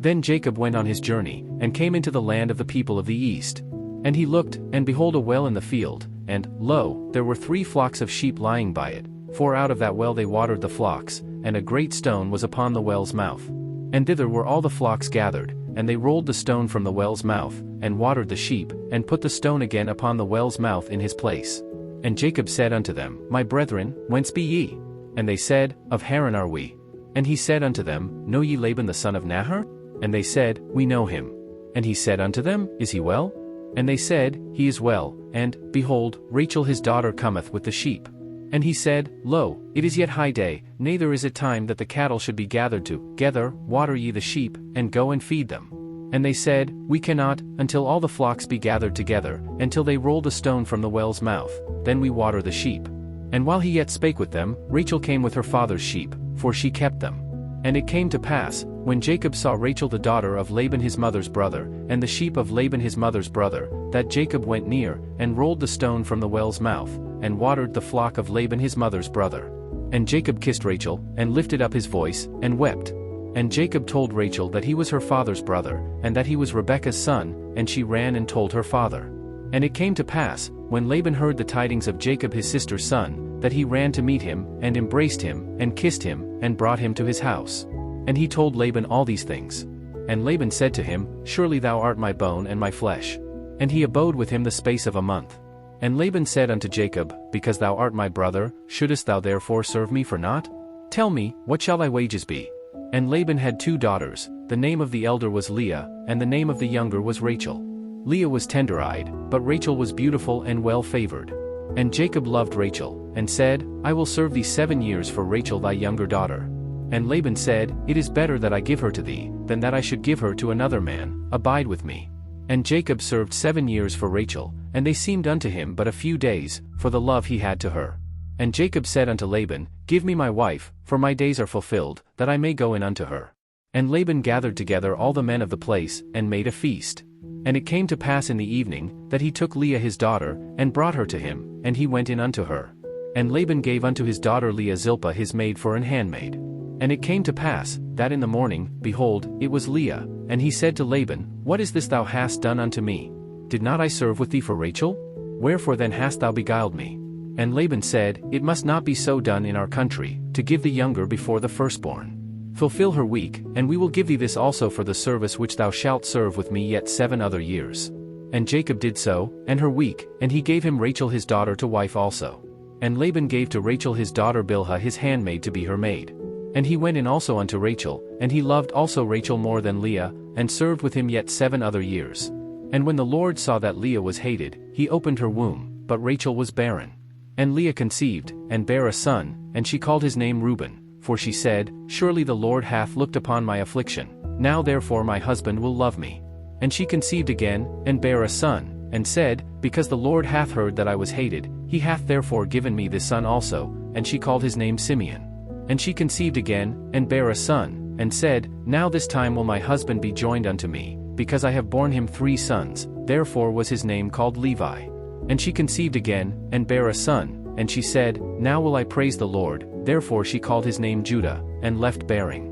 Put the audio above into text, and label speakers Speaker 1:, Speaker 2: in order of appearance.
Speaker 1: Then Jacob went on his journey, and came into the land of the people of the east. And he looked, and behold a well in the field, and, lo, there were 3 flocks of sheep lying by it, for out of that well they watered the flocks, and a great stone was upon the well's mouth. And thither were all the flocks gathered, and they rolled the stone from the well's mouth, and watered the sheep, and put the stone again upon the well's mouth in his place. And Jacob said unto them, My brethren, whence be ye? And they said, Of Haran are we. And he said unto them, Know ye Laban the son of Nahor? And they said, We know him. And he said unto them, Is he well? And they said, He is well, and, behold, Rachel his daughter cometh with the sheep. And he said, Lo, it is yet high day, neither is it time that the cattle should be gathered together, water ye the sheep, and go and feed them. And they said, We cannot, until all the flocks be gathered together, until they roll the stone from the well's mouth, then we water the sheep. And while he yet spake with them, Rachel came with her father's sheep, for she kept them. And it came to pass, when Jacob saw Rachel the daughter of Laban his mother's brother, and the sheep of Laban his mother's brother, that Jacob went near, and rolled the stone from the well's mouth, and watered the flock of Laban his mother's brother. And Jacob kissed Rachel, and lifted up his voice, and wept. And Jacob told Rachel that he was her father's brother, and that he was Rebekah's son, and she ran and told her father. And it came to pass, when Laban heard the tidings of Jacob his sister's son, that he ran to meet him, and embraced him, and kissed him, and brought him to his house. And he told Laban all these things. And Laban said to him, Surely thou art my bone and my flesh. And he abode with him the space of a month. And Laban said unto Jacob, Because thou art my brother, shouldest thou therefore serve me for naught? Tell me, what shall thy wages be? And Laban had 2 daughters, the name of the elder was Leah, and the name of the younger was Rachel. Leah was tender-eyed, but Rachel was beautiful and well-favored. And Jacob loved Rachel, and said, I will serve thee 7 years for Rachel thy younger daughter. And Laban said, It is better that I give her to thee, than that I should give her to another man, abide with me. And Jacob served 7 years for Rachel, and they seemed unto him but a few days, for the love he had to her. And Jacob said unto Laban, Give me my wife, for my days are fulfilled, that I may go in unto her. And Laban gathered together all the men of the place, and made a feast. And it came to pass in the evening, that he took Leah his daughter, and brought her to him, and he went in unto her. And Laban gave unto his daughter Leah Zilpah his maid for an handmaid. And it came to pass, that in the morning, behold, it was Leah, and he said to Laban, What is this thou hast done unto me? Did not I serve with thee for Rachel? Wherefore then hast thou beguiled me? And Laban said, It must not be so done in our country, to give the younger before the firstborn. Fulfill her week, and we will give thee this also for the service which thou shalt serve with me yet 7 other years. And Jacob did so, and her week, and he gave him Rachel his daughter to wife also. And Laban gave to Rachel his daughter Bilhah his handmaid to be her maid. And he went in also unto Rachel, and he loved also Rachel more than Leah, and served with him yet 7 other years. And when the Lord saw that Leah was hated, he opened her womb, but Rachel was barren. And Leah conceived, and bare a son, and she called his name Reuben, for she said, Surely the Lord hath looked upon my affliction, now therefore my husband will love me. And she conceived again, and bare a son, and said, Because the Lord hath heard that I was hated, he hath therefore given me this son also, and she called his name Simeon. And she conceived again, and bare a son, and said, Now this time will my husband be joined unto me, because I have borne him 3 sons, therefore was his name called Levi. And she conceived again, and bare a son, and she said, Now will I praise the Lord, therefore she called his name Judah, and left bearing.